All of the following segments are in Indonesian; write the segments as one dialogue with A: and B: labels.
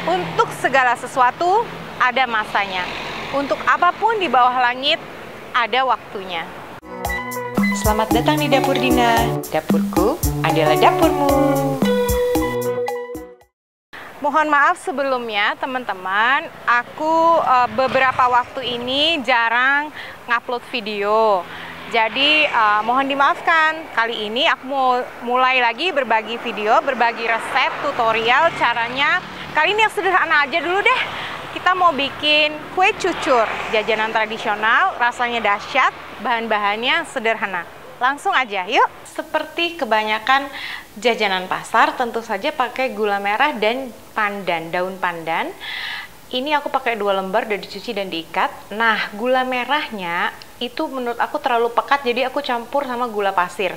A: Untuk segala sesuatu ada masanya. Untuk apapun di bawah langit ada waktunya. Selamat datang di Dapur Dina. Dapurku adalah dapurmu. Mohon maaf sebelumnya teman-teman, aku beberapa waktu ini jarang ngupload video. Jadi mohon dimaafkan, kali ini aku mau mulai lagi berbagi video, berbagi resep, tutorial, caranya. Kali ini yang sederhana aja dulu deh. Kita mau bikin kue cucur, jajanan tradisional, rasanya dahsyat, bahan-bahannya sederhana. Langsung aja, yuk! Seperti kebanyakan jajanan pasar, tentu saja pakai gula merah dan pandan, daun pandan. Ini aku pakai 2 lembar, udah dicuci dan diikat. Nah, gula merahnya itu menurut aku terlalu pekat, jadi aku campur sama gula pasir.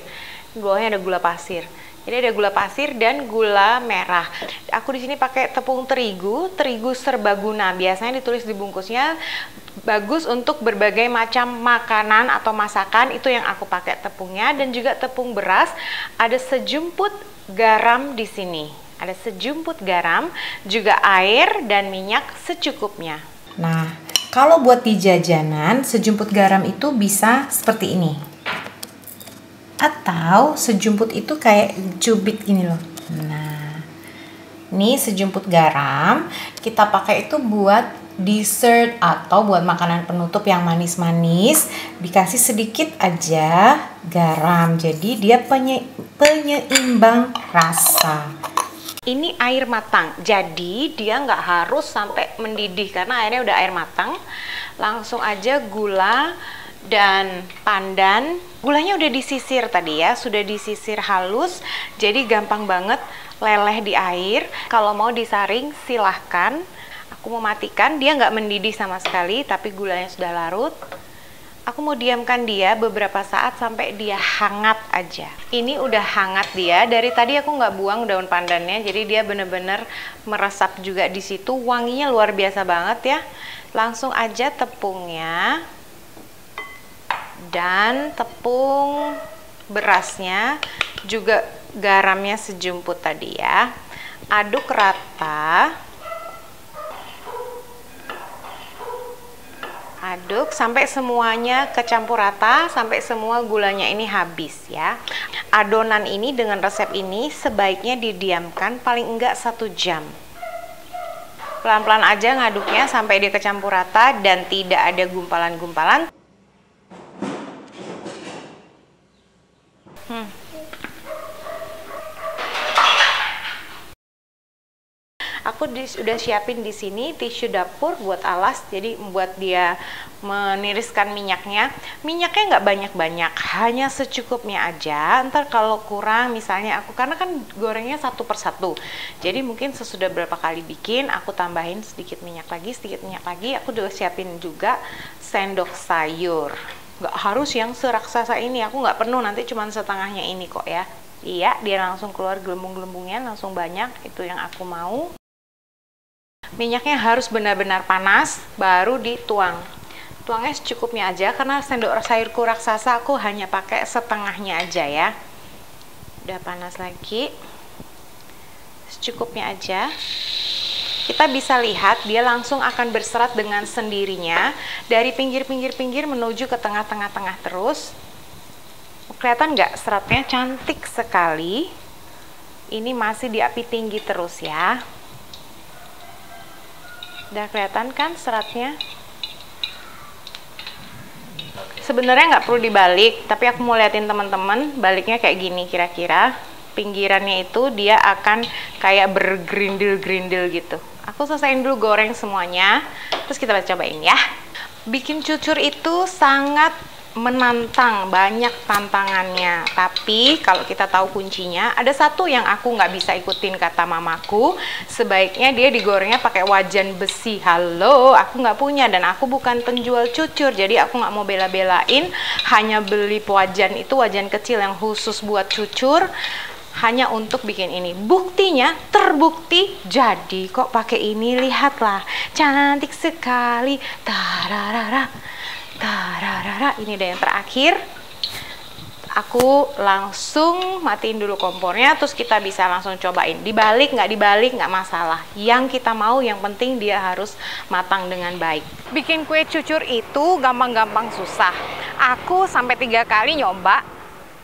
A: Di bawahnya ada gula pasir. Jadi ada gula pasir dan gula merah. Aku di sini pakai tepung terigu serbaguna. Biasanya ditulis di bungkusnya bagus untuk berbagai macam makanan atau masakan. Itu yang aku pakai tepungnya, dan juga tepung beras. Ada sejumput garam di sini. Ada sejumput garam, juga air dan minyak secukupnya.
B: Nah, kalau buat di jajanan, sejumput garam itu bisa seperti ini. Atau sejumput itu kayak cubit gini loh. Nah, ini sejumput garam kita pakai itu buat dessert atau buat makanan penutup yang manis-manis. Dikasih sedikit aja garam, jadi dia penyeimbang rasa.
A: Ini air matang, jadi dia nggak harus sampai mendidih karena airnya udah air matang. Langsung aja gula dan pandan. Gulanya udah disisir tadi ya, sudah disisir halus, jadi gampang banget leleh di air. Kalau mau disaring silahkan. Aku mau matikan, dia nggak mendidih sama sekali, tapi gulanya sudah larut. Aku mau diamkan dia beberapa saat sampai dia hangat aja. Ini udah hangat dia, dari tadi aku nggak buang daun pandannya, jadi dia bener-bener meresap juga di situ. Wanginya luar biasa banget ya. Langsung aja tepungnya dan tepung berasnya, juga garamnya sejumput tadi ya. Aduk rata. Aduk sampai semuanya kecampur rata, sampai semua gulanya ini habis ya. Adonan ini dengan resep ini sebaiknya didiamkan paling enggak 1 jam. Pelan-pelan aja ngaduknya sampai dia kecampur rata dan tidak ada gumpalan-gumpalan. Aku udah siapin di sini tisu dapur buat alas, jadi buat dia meniriskan minyaknya. Minyaknya nggak banyak-banyak, hanya secukupnya aja. Ntar kalau kurang, misalnya aku, karena kan gorengnya 1 per 1, jadi mungkin sesudah berapa kali bikin, aku tambahin sedikit minyak lagi, sedikit minyak lagi. Aku udah siapin juga sendok sayur. Nggak harus yang seraksasa ini, aku nggak penuh, nanti cuma setengahnya ini kok ya. Iya, dia langsung keluar gelembung-gelembungnya, langsung banyak, itu yang aku mau. Minyaknya harus benar-benar panas, baru dituang. Tuangnya secukupnya aja, karena sendok sayurku raksasa aku hanya pakai setengahnya aja ya. Udah panas lagi, secukupnya aja. Kita bisa lihat dia langsung akan berserat dengan sendirinya dari pinggir-pinggir menuju ke tengah-tengah terus. Kelihatan nggak seratnya? Cantik sekali. Ini masih di api tinggi terus ya. Udah kelihatan kan seratnya? Sebenarnya nggak perlu dibalik, tapi aku mau liatin teman-teman baliknya kayak gini kira-kira. Pinggirannya itu dia akan kayak bergerindil-gerindil gitu. Aku selesaiin dulu goreng semuanya, terus kita cobain ya. Bikin cucur itu sangat menantang, banyak tantangannya. Tapi kalau kita tahu kuncinya, ada satu yang aku nggak bisa ikutin kata mamaku, sebaiknya dia digorengnya pakai wajan besi. Halo, aku nggak punya dan aku bukan penjual cucur, jadi aku nggak mau bela-belain hanya beli wajan itu, wajan kecil yang khusus buat cucur, hanya untuk bikin ini. Buktinya terbukti jadi kok pakai ini. Lihatlah, cantik sekali. Tararara, tararara. Ini deh yang terakhir. aku langsung matiin dulu kompornya, terus kita bisa langsung cobain. Dibalik nggak masalah. Yang kita mau, yang penting dia harus matang dengan baik. Bikin kue cucur itu gampang-gampang susah. Aku sampai 3 kali nyoba,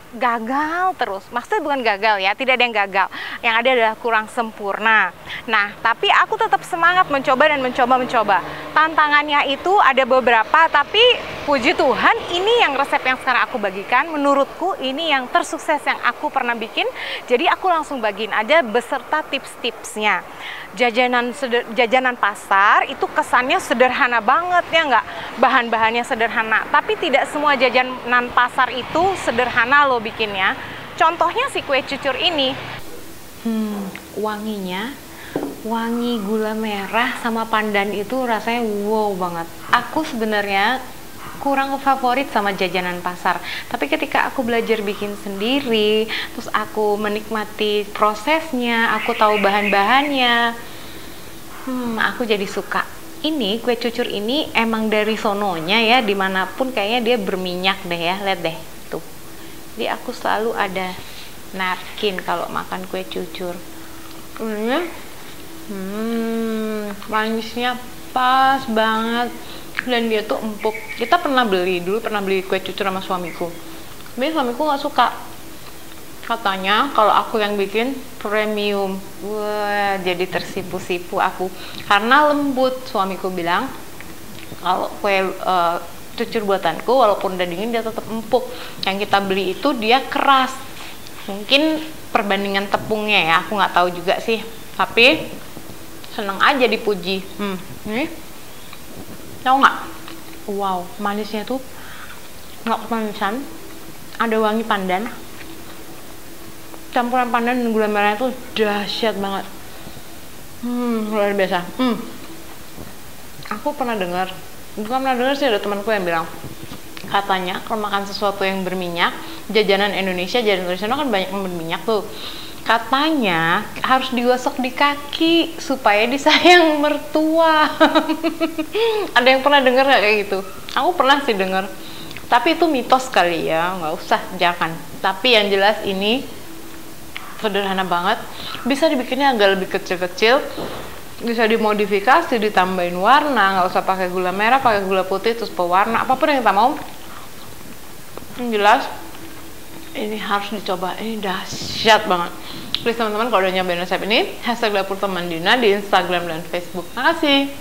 A: gagal terus. Maksudnya bukan gagal ya, tidak ada yang gagal. Yang ada adalah kurang sempurna. Nah, tapi aku tetap semangat mencoba dan mencoba. Tantangannya itu ada beberapa, tapi puji Tuhan ini yang resep yang sekarang aku bagikan, menurutku ini yang tersukses yang aku pernah bikin. Jadi aku langsung bagiin aja beserta tips-tipsnya. Jajanan pasar itu kesannya sederhana banget ya nggak? Bahan-bahannya sederhana, tapi tidak semua jajanan pasar itu sederhana loh bikinnya. Contohnya si kue cucur ini, wanginya, wangi gula merah sama pandan itu rasanya wow banget. Aku sebenarnya kurang favorit sama jajanan pasar, tapi ketika aku belajar bikin sendiri, terus aku menikmati prosesnya, aku tahu bahan-bahannya, aku jadi suka. Ini kue cucur ini emang dari sononya ya, dimanapun kayaknya dia berminyak deh ya, lihat deh tuh. Jadi aku selalu ada napkin kalau makan kue cucur. Manisnya pas banget dan dia tuh empuk. Kita pernah beli kue cucur sama suamiku, tapi suamiku nggak suka, katanya kalau aku yang bikin premium. Wah, jadi tersipu-sipu aku karena lembut. Suamiku bilang kalau kue cucur buatanku walaupun udah dingin dia tetap empuk. Yang kita beli itu dia keras. Mungkin perbandingan tepungnya ya, aku nggak tahu juga sih, tapi seneng aja dipuji. Nih, tahu nggak? Wow, manisnya tuh nggak kemanisan, ada wangi pandan, campuran pandan dan gula merah itu dahsyat banget. Luar biasa. Aku pernah dengar, bukan pernah dengar sih, ada temanku yang bilang, katanya kalau makan sesuatu yang berminyak, jajanan Indonesia kan banyak yang berminyak tuh, katanya harus digosok di kaki supaya disayang mertua. Ada yang pernah dengar nggak kayak gitu? Aku pernah sih dengar, tapi itu mitos kali ya, nggak usah, jangan. Tapi yang jelas ini sederhana banget, bisa dibikinnya agak lebih kecil-kecil, bisa dimodifikasi, ditambahin warna, nggak usah pakai gula merah, pakai gula putih terus pewarna, apapun yang kita mau. Yang jelas ini harus dicoba, ini dahsyat banget. Please teman-teman, kalau udah nyobain resep ini, #dapurtemandina di Instagram dan Facebook. Makasih.